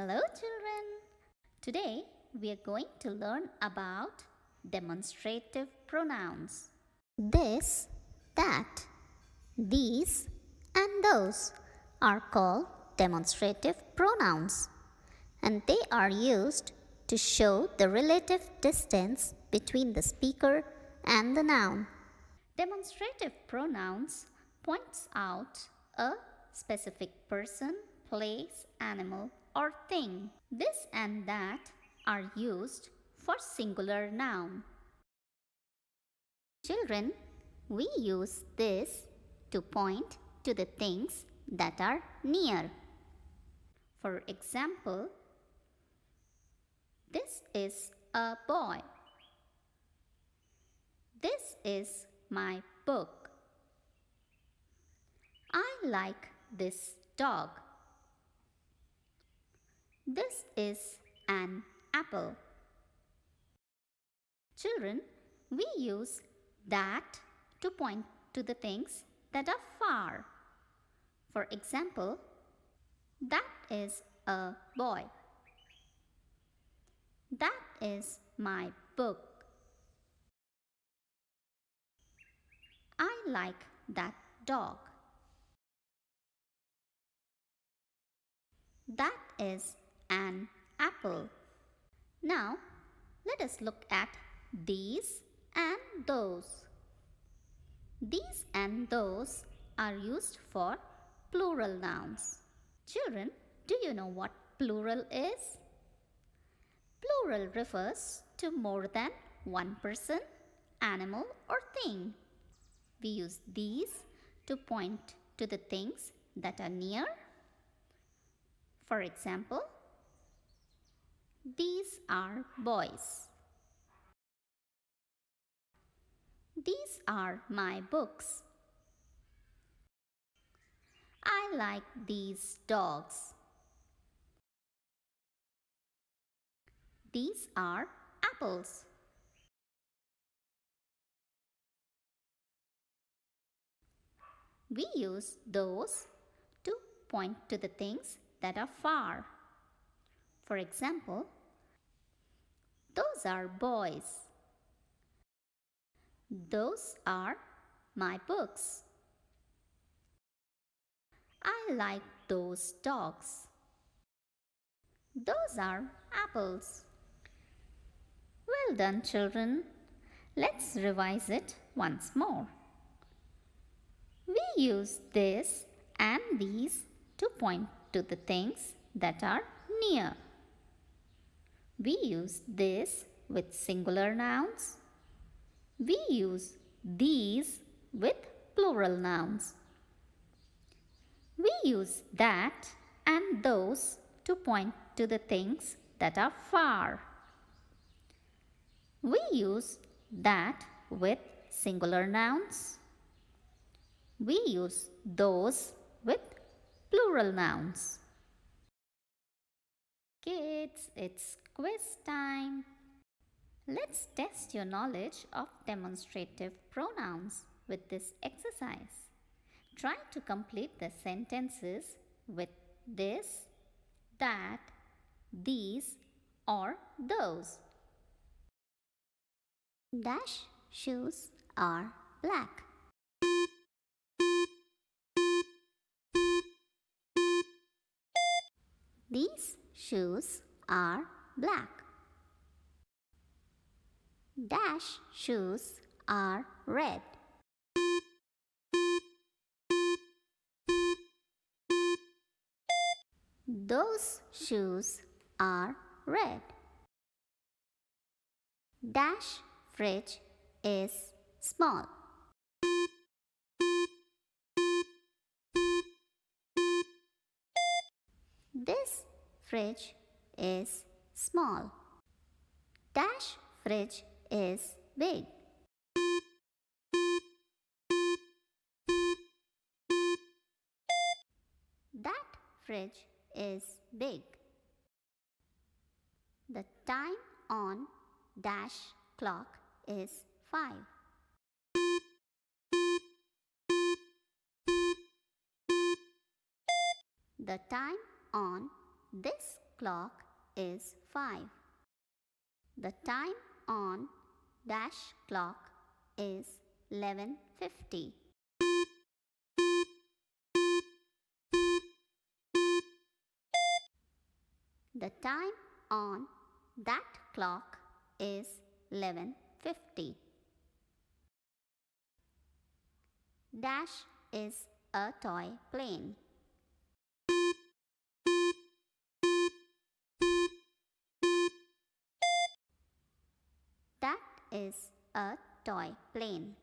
Hello children! Today we are going to learn about demonstrative pronouns. This, that, these and those are called demonstrative pronouns, and they are used to show the relative distance between the speaker and the noun. Demonstrative pronouns points out a specific person, place, animal, or thing. This and that are used for singular noun. Children, we use this to point to the things that are near. For example, this is a boy. This is my book. I like this dog. This is an apple. Children, we use that to point to the things that are far. For example, that is a boy. That is my book. I like that dog. That is an apple. Now, let us look at these and those. These and those are used for plural nouns. Children, do you know what plural is? Plural refers to more than one person, animal, or thing. We use these to point to the things that are near. For example, these are boys. These are my books. I like these dogs. These are apples. We use those to point to the things that are far. For example, those are boys. Those are my books. I like those dogs. Those are apples. Well done, children. Let's revise it once more. We use this and these to point to the things that are near. We use this with singular nouns. We use these with plural nouns. We use that and those to point to the things that are far. We use that with singular nouns. We use those with plural nouns. Kids, it's quiz time. Let's test your knowledge of demonstrative pronouns with this exercise. Try to complete the sentences with this, that, these, or those. Dash shoes are black. These shoes are black. Dash shoes are red. Those shoes are red. Dash fridge is small. This fridge is small. Dash fridge is big. That fridge is big. The time on dash clock is 5. The time on this clock is 5. The time on dash clock is 11:50. The time on that clock is 11:50. Dash is a toy plane. That is a toy plane.